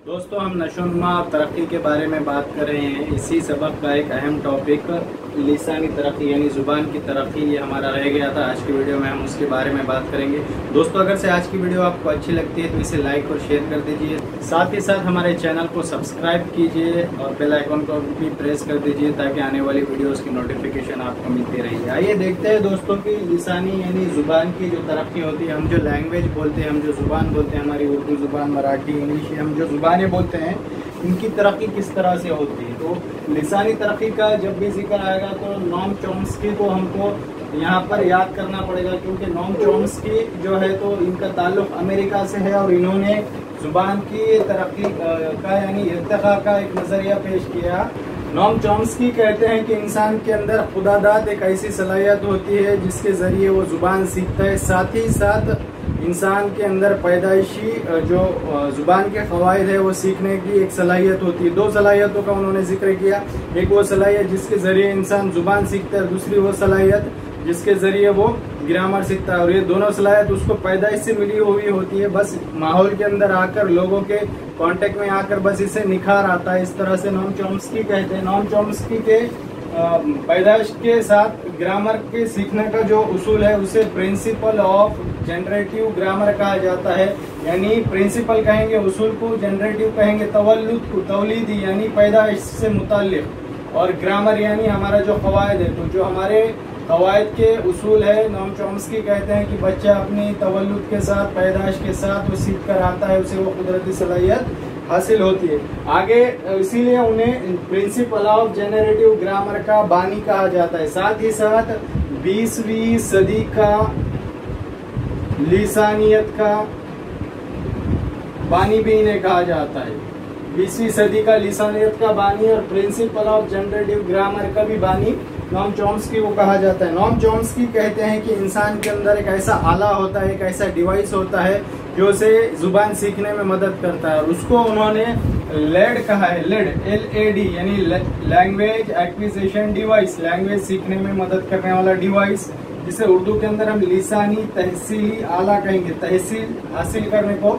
दोस्तों हम नशोनुमा और तरक्की के बारे में बात कर रहे हैं। इसी सबक का एक अहम टॉपिक लिसानी तरक्की यानी ज़ुबान की तरक्की, ये हमारा रह गया था। आज की वीडियो में हम उसके बारे में बात करेंगे। दोस्तों अगर से आज की वीडियो आपको अच्छी लगती है तो इसे लाइक और शेयर कर दीजिए। साथ ही साथ हमारे चैनल को सब्सक्राइब कीजिए और बेल आइकन को भी प्रेस कर दीजिए ताकि आने वाली वीडियोज़ की नोटिफिकेशन आपको मिलती रही। आइए देखते हैं दोस्तों की लिसानी यानी ज़ुबान की जो तरक्की होती है। हम जो लैंग्वेज बोलते हैं, हम जो ज़ुबान बोलते हैं, हमारी उर्दू ज़ुबान, मराठी, इंग्लिश, हम जो ज़ुबानें बोलते हैं इनकी तरक्की किस तरह से होती है। तो लिसानी तरक्की का जब भी जिक्र आएगा तो नोम चॉम्स्की को हमको यहाँ पर याद करना पड़ेगा, क्योंकि नोम चॉम्स्की जो है तो इनका ताल्लुक अमेरिका से है और इन्होंने ज़ुबान की तरक्की का यानी इर्तिक़ा का एक नज़रिया पेश किया। नोम चॉम्स्की कहते हैं कि इंसान के अंदर खुदादाद एक ऐसी सलाहियत होती है जिसके ज़रिए वो ज़ुबान सीखता है। साथ ही साथ इंसान के अंदर पैदाइशी जो ज़ुबान के क़वाइद है वो सीखने की एक सलाहियत होती है। दो सलाहियतों का उन्होंने जिक्र किया, एक वो सलाहियत जिसके ज़रिए इंसान ज़ुबान सीखता है, दूसरी वो सलाहियत जिसके ज़रिए वो ग्रामर सीखता है। और ये दोनों सलाहियत उसको पैदाइश से मिली हुई होती है, बस माहौल के अंदर आकर, लोगों के कांटेक्ट में आकर बस इसे निखार आता है। इस तरह से नोम चॉम्स्की कहते हैं। नोम चॉम्स्की के पैदाइश के साथ ग्रामर के सीखने का जो उसूल है उसे प्रिंसिपल ऑफ जनरेटिव ग्रामर कहा जाता है। यानी प्रिंसिपल कहेंगे उसूल को, जनरेटिव कहेंगे तवल्लुद को, तौलीदी यानी पैदाइश से मुताल्लिक, और ग्रामर यानी हमारा जो क़वाइद है। तो जो हमारे क़वाइद के उसूल है, नोम चॉम्स्की कहते हैं कि बच्चा अपनी तवल्लुद के साथ, पैदाइश के साथ वो सीख कर आता है, उसे वो कुदरती सलाहियत हासिल होती है। आगे इसीलिए उन्हें प्रिंसिपल ऑफ जनरेटिव ग्रामर का बानी कहा जाता है। साथ ही साथ 20वीं सदी का लिसानियत का बानी भी इन्हें कहा जाता है। 20वीं सदी का लिसानियत का बानी और प्रिंसिपल ऑफ जनरेटिव ग्रामर का भी बानी नोम चॉम्स्की को कहा जाता है। नोम चॉम्स्की कहते हैं कि इंसान के अंदर एक ऐसा आला होता है, एक ऐसा डिवाइस होता है जो उसे जुबान सीखने में मदद करता है, और उसको उन्होंने लेड कहा है। लेड, LAD यानी लैंग्वेज एक्विजिशन डिवाइस, लैंग्वेज सीखने में मदद करने वाला डिवाइस, जिसे उर्दू के अंदर हम लिसानी तहसीली आला कहेंगे। तहसील हासिल करने को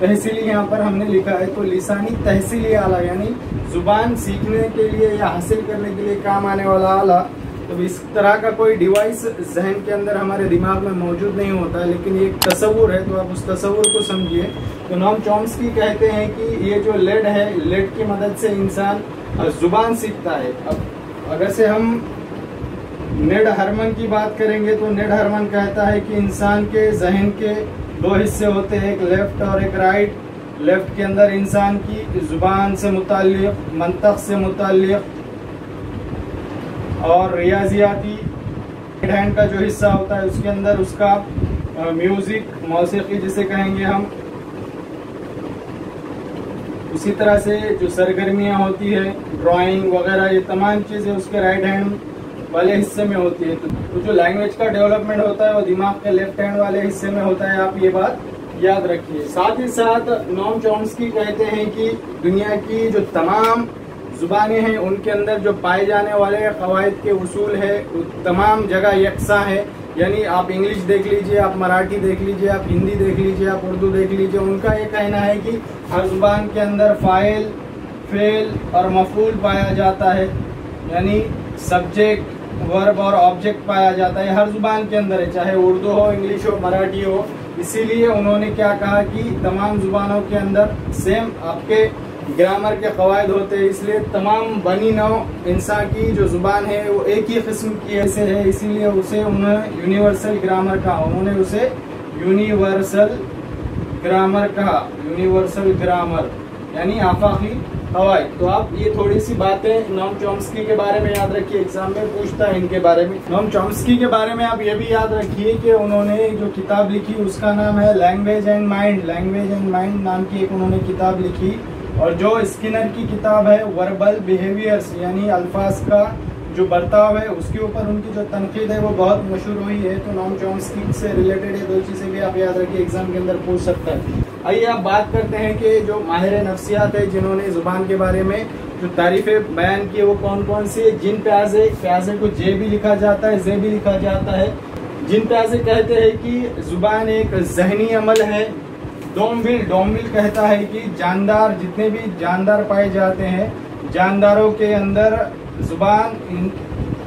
तहसीली यहाँ पर हमने लिखा है, तो लिसानी तहसीली आला यानी जुबान सीखने के लिए या हासिल करने के लिए काम आने वाला आला। तो इस तरह का कोई डिवाइस जहन के अंदर हमारे दिमाग में मौजूद नहीं होता है, लेकिन ये एक तस्वुर है, तो आप उस तस्वुर को समझिए। तो नोम चॉम्स्की कहते हैं कि ये जो लेड है, लेड की मदद से इंसान जुबान सीखता है। अब अगर से हम नेड हरमन की बात करेंगे तो नेड हरमन कहता है कि इंसान के जहन के दो हिस्से होते हैं, एक लेफ्ट और एक राइट। लेफ्ट के अंदर इंसान की जुबान से मुताल्लिक, मंतक से मुताल्लिक और रियाजियाती राइट हैंड का जो हिस्सा होता है उसके अंदर उसका म्यूजिक, मौसीकी जिसे कहेंगे हम। उसी तरह से जो सरगर्मियां होती है, ड्राइंग वगैरह, ये तमाम चीजें उसके राइट हैंड वाले हिस्से में होती है। तो जो लैंग्वेज का डेवलपमेंट होता है वो दिमाग के लेफ्ट हैंड वाले हिस्से में होता है, आप ये बात याद रखिए। साथ ही साथ नोम चॉम्स्की कहते हैं कि दुनिया की जो तमाम जुबानें हैं उनके अंदर जो पाए जाने वाले क़वाइद के उसूल है तमाम जगह यकसा है। यानी आप इंग्लिश देख लीजिए, आप मराठी देख लीजिए, आप हिंदी देख लीजिए, आप उर्दू देख लीजिए, उनका ये कहना है कि हर जुबान के अंदर फ़ाइल, फ़ेल और मफ़ूल पाया जाता है, यानी सब्जेक्ट, वर्ब और ऑब्जेक्ट पाया जाता है। हर जुबान के अंदर है, चाहे उर्दू हो, इंग्लिश हो, मराठी हो। इसीलिए उन्होंने क्या कहा कि तमाम जुबानों के अंदर सेम आपके ग्रामर के क़वाइद होते हैं, इसलिए तमाम बनी नौ इंसान की जो जुबान है वो एक ही किस्म की ऐसे है, इसीलिए उसे उन्होंने यूनिवर्सल ग्रामर कहा। उन्होंने उसे यूनिवर्सल ग्रामर कहा, यूनिवर्सल ग्रामर यानी आफाकी क़वाइद। तो आप ये थोड़ी सी बातें नोम चॉम्स्की के बारे में याद रखिए, एग्जाम में पूछता है इनके बारे में। नोम चॉम्स्की के बारे में आप ये भी याद रखिए कि उन्होंने जो किताब लिखी उसका नाम है language and mind. Language and mind नाम की एक उन्होंने किताब लिखी, और जो स्किनर की किताब है वर्बल बिहेवियर्स यानी अल्फाज का जो बर्ताव है उसके ऊपर उनकी जो तनकीद है वो बहुत मशहूर हुई है। तो नोम चॉम्स्की से रिलेटेड ये दो चीज़ें भी आप याद रखिए, एग्जाम के अंदर पूछ सकता है। आइए आप बात करते हैं कि जो माहिर नफ्सियात है जिन्होंने ज़ुबान के बारे में जो तारीफ़ें बयान की वो कौन कौन सी है। जिन प्याजे, प्याजे को जे भी लिखा जाता है, जे भी लिखा जाता है। जिन प्याजे कहते हैं कि ज़ुबान एक ज़हनी अमल है, डोमविल कहता है कि जानदार, जितने भी जानदार पाए जाते हैं, जानदारों के अंदर जुबान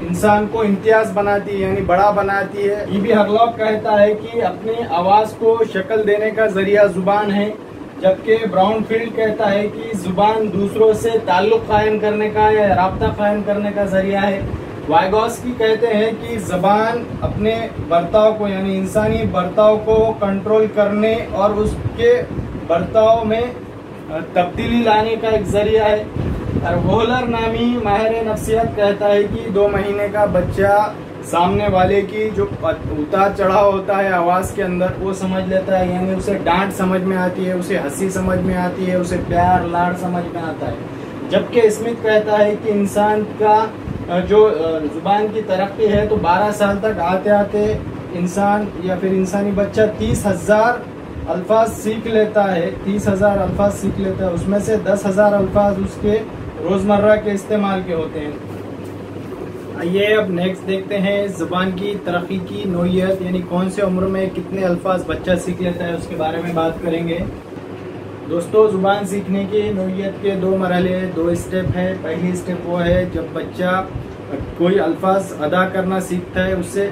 इंसान को इम्तियाज बनाती है, यानी बड़ा बनाती है। ईबी हरलॉक कहता है कि अपने आवाज को शक्ल देने का जरिया जुबान है, जबकि ब्राउनफील्ड कहता है कि जुबान दूसरों से ताल्लुक कायम करने का या राब्ता कायम करने का जरिया है। वाइगॉस्की कहते हैं कि जबान अपने बर्ताव को, यानी इंसानी बर्ताव को कंट्रोल करने और उसके बर्ताव में तब्दीली लाने का एक जरिया है। और वोहलर नामी माहिर नफ्सियात कहता है कि 2 महीने का बच्चा सामने वाले की जो उतार चढ़ाव होता है आवाज के अंदर वो समझ लेता है, यानी उसे डांट समझ में आती है, उसे हंसी समझ में आती है, उसे प्यार लाड़ समझ में आता है। जबकि स्मिथ कहता है कि इंसान का जो जुबान की तरक्की है तो 12 साल तक आते आते इंसान या फिर इंसानी बच्चा 30,000 अल्फाज सीख लेता है, 30,000 अल्फाज सीख लेता है। उसमें से 10,000 अल्फाज उसके रोजमर्रा के इस्तेमाल के होते हैं। आइए अब नेक्स्ट देखते हैं जुबान की तरक्की की नौइयत, यानी कौन से उम्र में कितने अल्फाज बच्चा सीख लेता है, उसके बारे में बात करेंगे। दोस्तों, जुबान सीखने की नौइयत के 2 मरहले, 2 स्टेप है। पहली स्टेप वो है जब बच्चा कोई अल्फाज अदा करना सीखता है, उससे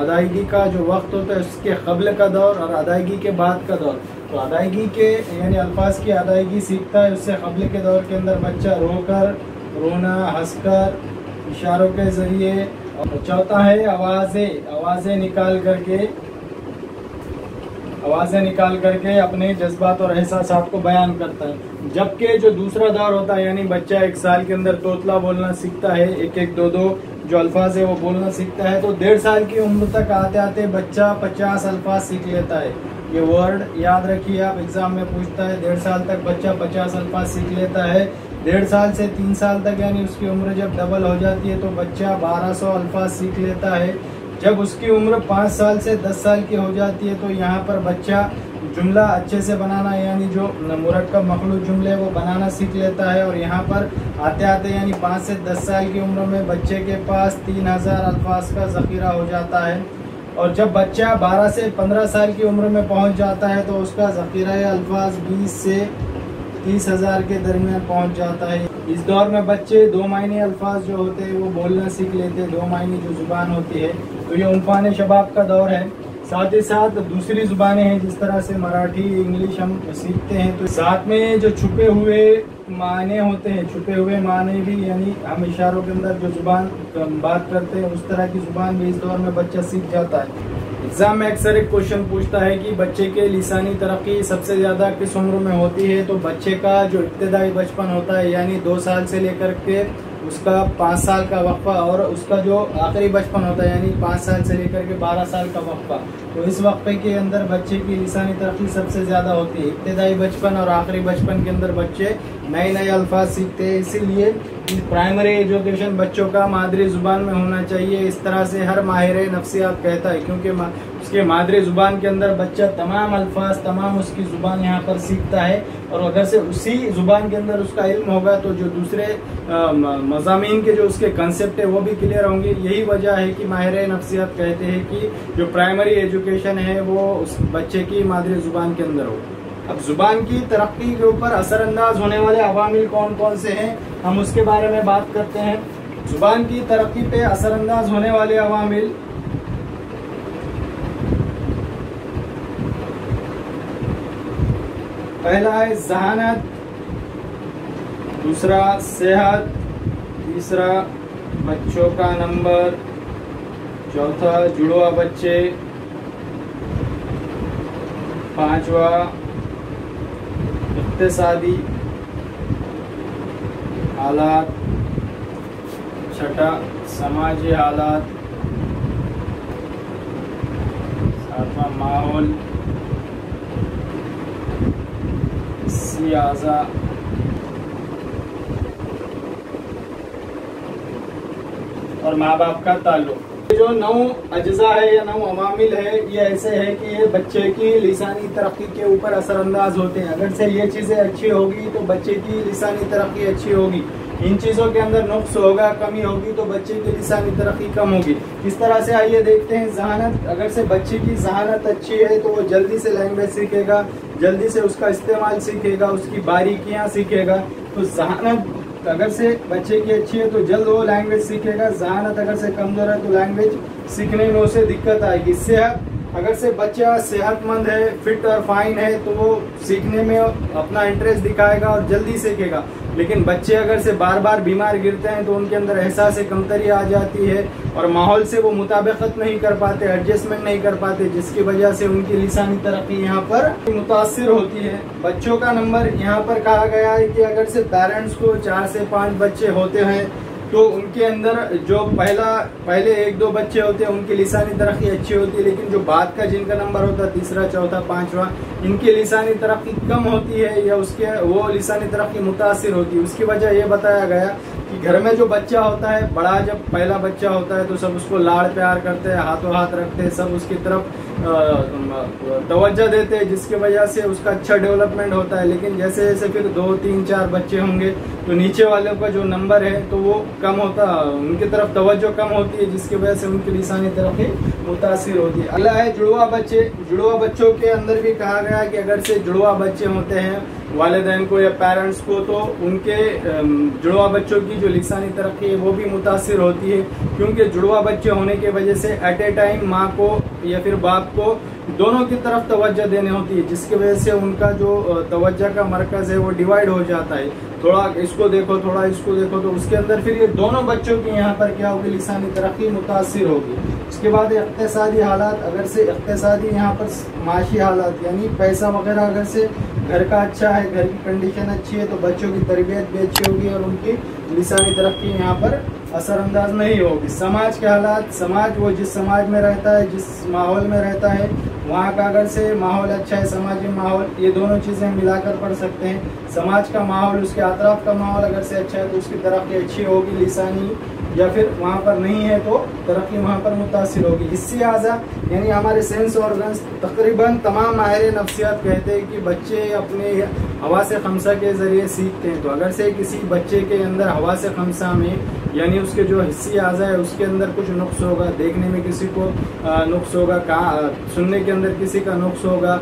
अदायगी का जो वक्त होता है उसके कबल का दौर और अदायगी के बाद का दौर। तो अदायगी के यानी अल्फाज की अदायगी सीखता है, उससे कबल के दौर के अंदर बच्चा रोकर, रोना, हंसकर, इशारों के जरिए। और चौथा है आवाजें निकाल करके अपने जज्बात और एहसासात को बयान करता है। जबकि जो दूसरा दौर होता है, यानी बच्चा 1 साल के अंदर तोतला बोलना सीखता है, 1-1, 2-2 जो अल्फाज है वो बोलना सीखता है। तो 1.5 साल की उम्र तक आते आते बच्चा 50 अल्फाज सीख लेता है। ये वर्ड याद रखिए, आप एग्जाम में पूछता है। 1.5 साल तक बच्चा 50 अल्फाज सीख लेता है। 1.5 साल से 3 साल तक, यानी उसकी उम्र जब डबल हो जाती है तो बच्चा 1200 अल्फाज सीख लेता है। जब उसकी उम्र 5 साल से 10 साल की हो जाती है तो यहाँ पर बच्चा जुमला अच्छे से बनाना, यानी जो मुरक्कब मखलूत जुमले वो बनाना सीख लेता है। और यहाँ पर आते आते यानी 5 से 10 साल की उम्र में बच्चे के पास 3000 अल्फाज का ज़ख़ीरा हो जाता है। और जब बच्चा 12 से 15 साल की उम्र में पहुँच जाता है तो उसका ज़ख़ीरा अल्फाज 20 से 30,000 के दरमियान पहुँच जाता है। इस दौर में बच्चे 2 मायने अल्फाज जो होते हैं वो बोलना सीख लेते हैं, 2 मायने जो जुबान होती है। तो ये उनफान शबाब का दौर है। साथ ही साथ दूसरी जुबानें हैं, जिस तरह से मराठी, इंग्लिश हम सीखते हैं, तो साथ में जो छुपे हुए माने होते हैं, छुपे हुए माने भी, यानी हम इशारों के अंदर जो जुबान बात करते हैं उस तरह की जुबान भी इस दौर में बच्चा सीख जाता है। एग्जाम में अक्सर एक क्वेश्चन पूछता है कि बच्चे के लिसानी तरक्की सबसे ज़्यादा किस उम्र में होती है। तो बच्चे का जो इब्तदाई बचपन होता है, यानी 2 साल से लेकर के उसका 5 साल का वक्फा, और उसका जो आखिरी बचपन होता है यानी 5 साल से लेकर के 12 साल का वक्फा, तो इस वक्फे के अंदर बच्चे की लिसानी तरक्की सबसे ज़्यादा होती है। इब्तदाई बचपन और आखिरी बचपन के अंदर बच्चे नए नए अल्फाज सीखते हैं। इसीलिए प्राइमरी एजुकेशन बच्चों का मादरी ज़ुबान में होना चाहिए। इस तरह से हर माहिर नफ्सियात कहता है, क्योंकि उसके मादरी ज़ुबान के अंदर बच्चा तमाम अल्फाज, तमाम उसकी ज़ुबान यहाँ पर सीखता है। और अगर से उसी ज़ुबान के अंदर उसका इल्म होगा तो जो दूसरे मज़ामीन के जो उसके कंसेप्ट है वो भी क्लियर होंगे। यही वजह है कि माहिर नफ्सियात कहते हैं कि जो प्राइमरी एजुकेशन है वो उस बच्चे की मादरी ज़ुबान के अंदर हो। अब जुबान की तरक्की के ऊपर असरअंदाज होने वाले अवामिल कौन कौन से हैं, हम उसके बारे में बात करते हैं। जुबान की तरक्की पे असरअंदाज होने वाले अवामिल, पहला है ज़हानत, दूसरा सेहत, तीसरा बच्चों का नंबर, चौथा जुड़वा बच्चे, पांचवा इक्तिसादी हालात, छठा समाजी हालात, सातवां माहौल, सियासा, और माँ बाप का ताल्लुक। जो 9 अज्जा है या 9 अवामिल है, ये ऐसे है कि ये बच्चे की लिसानी तरक्की के ऊपर असरअंदाज होते हैं। अगर से ये चीज़ें अच्छी होगी तो बच्चे की लिसानी तरक्की अच्छी होगी। ان چیزوں کے اندر نقص ہوگا، کمی ہوگی تو بچے کی لسانی ترقی کم ہوگی۔ اس طرح سے آئیے دیکھتے ہیں ذہانت، اگر سے بچے کی ذہانت اچھی ہے تو وہ جلدی سے لینگویج سیکھے گا، جلدی سے اس کا استعمال سیکھے گا، اس کی باریکیاں سیکھے گا۔ تو ذہانت اگر سے بچے کی اچھی ہے تو جلد وہ لینگویج سیکھے گا، ذہانت اگر سے کمزور ہے تو لینگویج سیکھنے میں اسے دقت آئے گی۔ صحت، اگر سے بچہ صحت مند ہے، فٹ اور فائن ہے تو وہ سیکھنے میں اپنا انٹرسٹ دکھائے گا اور جلدی سیکھے گا۔ لیکن بچے اگر سے بار بار بیمار گرتے ہیں تو ان کے اندر احساس کمتری آ جاتی ہے اور ماحول سے وہ مطابقت نہیں کر پاتے، ایڈجسٹمنٹ نہیں کر پاتے، جس کی وجہ سے ان کی لسانی ترقی یہاں پر متاثر ہوتی ہے۔ بچوں کا نمبر یہاں پر کہا گیا ہے کہ اگر سے پیرنٹس کو 4 سے 5 بچے ہوتے ہیں تو ان کے اندر جو پہلے 1-2 بچے ہوتے ہیں ان کی لسانی ترقی اچھی ہوتی ہے، لیکن جو بعد کا جن کا نمبر ہوتا ہے 3، 4، 5واں، ان کی لسانی ترقی کم ہوتی ہے یا وہ لسانی ترقی متاثر ہوتی ہے۔ اس کی وجہ یہ بتایا گیا کہ گھر میں جو بچہ ہوتا ہے، بڑا جب پہلا بچہ ہوتا ہے تو سب اس کو لاڑ پیار کرتے ہیں، ہاتھوں ہاتھ رکھتے ہیں، سب اس کی طرف توجہ دیتے ہیں، جس کی وجہ سے اس کا اچھا ڈیولپمنٹ ہوتا ہے۔ لیکن جیسے جیسے پھر 2، 3، 4 بچے ہوں گے تو نیچے والوں کا جو نمبر ہے تو وہ کم ہوتا، ان کی طرف توجہ کم ہوتی ہے، جس کی وجہ سے ان کی لسانی ترقی متاثر ہوتی ہے۔ اگلا ہے جڑواں بچے۔ جڑواں بچوں کے اندر بھی کہا گیا کہ اگر سے جڑواں بچے ہوتے ہیں والدین کو یا پیرنٹس کو تو ان کے جڑواں بچوں کی جو لسانی ترقی ہے وہ بھی متاثر ہوتی ہے، کیونکہ جڑواں بچے ہونے کی وجہ سے ایٹ اے ٹائم ماں کو یا پھر باپ کو دونوں کی طرف توجہ دینے ہوتی ہے، جس کی وجہ سے ان کا جو توجہ کا مرکز ہے وہ ڈیوائیڈ ہو جاتا ہے، تھوڑا اس کو دیکھو تھوڑا اس کو دیکھو، تو اس کے اندر پھر یہ دونوں بچوں کی یہاں پر کیا ہوگی، لسانی ترقی متاثر ہوگی۔ اس کے بعد اقتصادی حالات، اگر سے اقتصادی یہاں پر معاشی حالات یعنی پیسہ وغیرہ اگر سے گھر کا اچھا ہے، گھر کی کنڈیشن اچھی ہے تو بچوں کی تربیت بھی اچھی ہوگی اور ان کی لسانی ترقی یہاں پر اثر انداز نہیں ہوگی۔ سماج کے حالات، سماج وہ جس سماج میں رہتا ہے، جس ماحول میں رہتا ہے وہاں کا اگر سے ماحول اچھا ہے، سماجی ماحول، یہ دونوں چیزیں ملا کر پڑھ سکتے ہیں۔ سماج کا ماحول، اس کے اطراف کا ماحول اگر سے اچھا ہے تو اس کی ترقی اچھی ہوگی لسانی، یا پھر وہاں پر نہیں ہے تو ترقی وہاں پر متاثر ہوگی۔ حسی اعضاء یعنی ہمارے سینس آرگنز، تقریباً تمام ماہر نفسیات کہتے ہیں کہ بچے اپنے حواس خمسہ کے ذریعے سیکھتے ہیں، تو اگر سے کسی بچے کے اندر حواس خمسہ میں یعنی اس کے جو حسی اعضاء ہے اس کے اندر کچھ نقص ہوگا، دیکھنے میں کسی کو نقص ہوگا، سننے کے اندر کسی کا نقص ہوگا،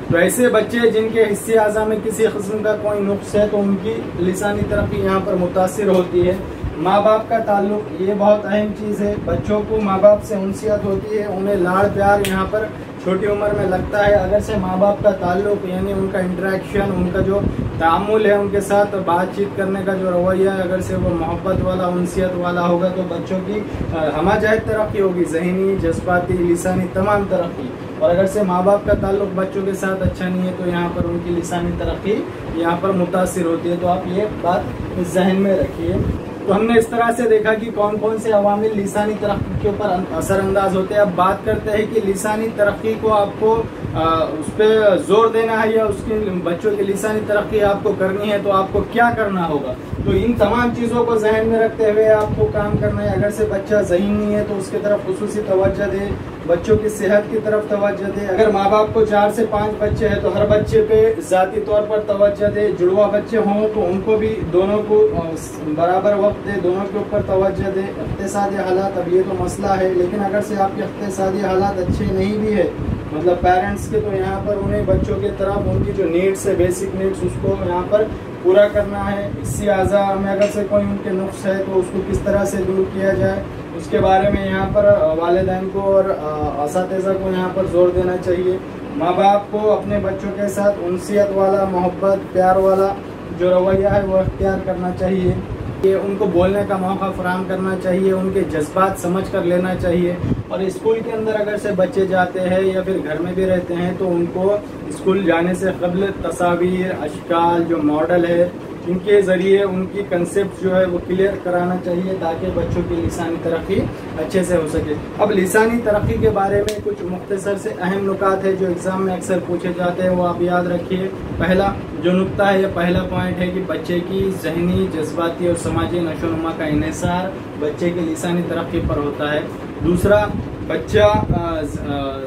تو ایسے بچے جن کے حسی اعضاء میں کسی قسم کا کوئی نقص ہے تو ان کی لسانی ترقی یہاں پر متاثر ہوتی ہے۔ ماں باپ کا تعلق، یہ بہت اہم چیز ہے، بچوں کو ماں باپ سے انسیت ہوتی ہے، انہیں لاڑ پیار یہاں پر چھوٹی عمر میں لگتا ہے۔ اگر سے ماں باپ کا تعلق یعنی ان کا انٹریکشن، ان کا جو تعامل ہے، ان کے ساتھ بات چیت کرنے کا جو رویہ ہے، اگر سے وہ محبت والا، انسیت والا ہوگا تو بچوں کی ہمہ جہت ترقی ہوگی، ذہنی، جذباتی، لسانی، تمام ترقی۔ اور اگر سے ماں باپ کا تعلق بچوں کے ساتھ اچھا نہیں ہے تو یہاں پر ان کی لسانی ترقی یہاں پر متاثر ہوتی ہے، تو آپ یہ بات ذہن میں رکھیے۔ تو ہم نے اس طرح سے دیکھا کہ کون کون سے عوامل لسانی ترقی کے اوپر اثر انداز ہوتے ہیں۔ اب بات کرتے ہیں کہ لسانی ترقی کو آپ کو اس پہ زور دینا ہے یا اس کی بچوں کی لسانی ترقی آپ کو کرنی ہے تو آپ کو کیا کرنا ہوگا۔ تو ان تمام چیزوں کو ذہن میں رکھتے ہوئے آپ کو کام کرنا ہے۔ اگر سے بچہ ذہین نہیں ہے تو اس کی طرف خصوصی توجہ دے، بچوں کی صحت کی طرف توجہ دے۔ اگر ماں باپ کو 4 سے 5 بچے ہیں تو ہر بچے پہ ذاتی طور پر توجہ دے۔ جڑواں بچے ہوں تو ان کو بھی دونوں کو برابر وقت دے، دونوں کے اوپر توجہ دے۔ اقتصادی حالات، اب یہ تو مسئلہ ہے، لیکن اگر سے آپ کے اقتصادی حالات اچھے نہیں بھی ہے مطلب پیرنٹس کے، تو یہاں پر انہیں بچوں کی طرف ان کی جو نیڈس ہے، بیسک نیڈس، اس کو یہاں پر پورا کرنا ہے۔ حسی اعضاء میں اگر سے کوئی ان کے نقص ہے تو اس کو کس طرح سے دور کیا جائے، اس کے بارے میں یہاں پر والدین کو اور اساتذہ کو یہاں پر زور دینا چاہیے۔ ماں باپ کو اپنے بچوں کے ساتھ انسیت والا، محبت، پیار والا جو رویہ ہے وہ اختیار کرنا چاہیے، کہ ان کو بولنے کا موقع فراہم کرنا چاہیے، ان کے جذبات سمجھ کر لینا چاہیے۔ اور اسکول کے اندر اگر سے بچے جاتے ہیں یا پھر گھر میں بھی رہتے ہیں تو ان کو اسکول جانے سے قبل تصاویر، اشکال، جو ماڈل ہے، ان کے ذریعے ان کی کنسیپٹ جو ہے وہ کلیئر کرانا چاہیے تاکہ بچوں کی لسانی ترقی اچھے سے ہو سکے۔ اب لسانی ترقی کے بارے میں کچھ مختصر سے اہم نکات ہے جو ایگزام میں اکثر پوچھے جاتے ہیں، وہ آپ یاد رکھیے۔ پہلا جو نکتہ ہے یا پہلا پوائنٹ ہے کہ بچے کی ذہنی، جذباتی اور سماجی نشو و نما کا انحصار بچے کی لسانی ترقی پر ہوتا ہے۔ دوسرا، بچہ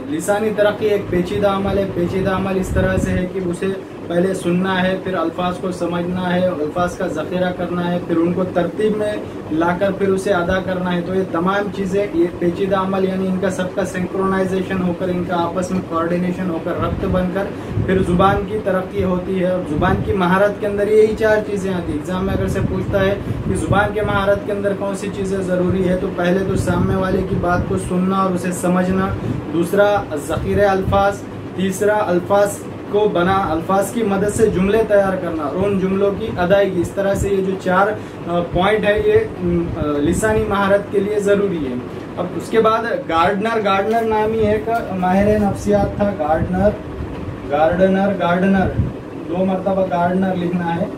لسانی ترقی ایک پیچیدہ عمل ہے۔ پیچیدہ عمل اس طرح سے ہے کہ اسے पहले सुनना है, फिर अल्फाज को समझना है, अल्फाज का ज़ख़ीरा करना है, फिर उनको तरतीब में लाकर फिर उसे अदा करना है। तो ये तमाम चीज़ें, ये पेचीदा अमल यानी इनका सबका सिंक्रोनाइजेशन होकर, इनका आपस में कोऑर्डिनेशन होकर, रब्त बनकर फिर ज़ुबान की तरक्की होती है। और ज़ुबान की महारत के अंदर यही 4 चीज़ें आती हैं। एग्जाम में अगर से पूछता है कि ज़ुबान के महारत के अंदर कौन सी चीज़ें ज़रूरी है, तो पहले तो सामने वाले की बात को सुनना और उसे समझना, दूसरा ज़ख़ीरे अल्फाज, तीसरा अल्फाज की मदद से जुमले तैयार करना और उन जुमलों की अदायगी। इस तरह से ये जो 4 पॉइंट है ये लिसानी महारत के लिए ज़रूरी है। अब उसके बाद गार्डनर नामी एक माहिर नफ्सियात था। गार्डनर 2 मरतबा गार्डनर लिखना है,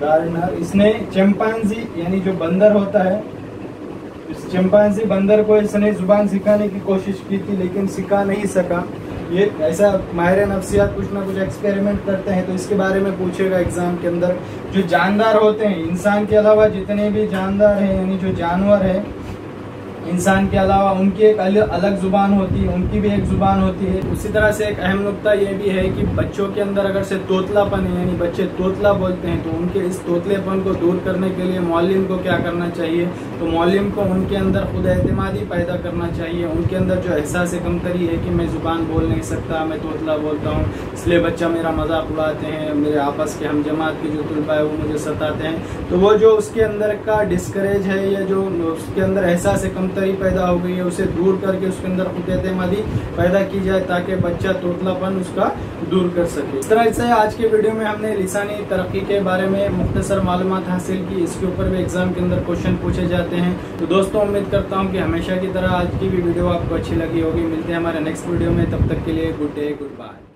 गार्डनर। इसने चिंपैंजी यानी जो बंदर होता है, इस चिंपैंजी बंदर को इसने जुबान सिखाने की कोशिश की थी लेकिन सिखा नहीं सका। ये ऐसा माहिर नफ्सियात कुछ ना कुछ एक्सपेरिमेंट करते हैं, तो इसके बारे में पूछेगा एग्जाम के अंदर। जो जानदार होते हैं, इंसान के अलावा जितने भी जानदार हैं यानी जो जानवर है इंसान के अलावा, उनकी एक अलग जुबान होती है, उनकी भी एक जुबान होती है। उसी तरह से एक अहम नुक्ता ये भी है कि बच्चों के अंदर अगर से तोतलापन है यानी बच्चे तोतला बोलते हैं, तो उनके इस तोतलेपन को दूर करने के लिए मौलिम को क्या करना चाहिए, तो मौलिम को उनके अंदर खुद एतमादी पैदा करना चाहिए। उनके अंदर जो एहसास कमतरी है कि मैं जुबान बोल नहीं सकता, मैं तोतला बोलता हूँ, इसलिए बच्चा मेरा मजाक उड़ाते हैं, मेरे आपस के हम जमात के जो तलबा है वो मुझे सताते हैं, तो वो जो उसके अंदर का डिस्करेज है या जो उसके अंदर एहसास कमतरी पैदा हो गई है, उसे दूर करके उसके अंदर खुद एतमादी पैदा की जाए ताकि बच्चा तोतलापन उसका दूर कर सके। इस तरह से आज के वीडियो में हमने लिसानी तरक्की के बारे में मुख्तसर मालूमात हासिल की। इसके ऊपर भी एग्जाम के अंदर क्वेश्चन पूछे जाते हैं। तो दोस्तों उम्मीद करता हूँ कि हमेशा की तरह आज की भी वीडियो आपको अच्छी लगी होगी। मिलते हैं हमारे नेक्स्ट वीडियो में, तब तक के लिए गुड डे, गुड बाय।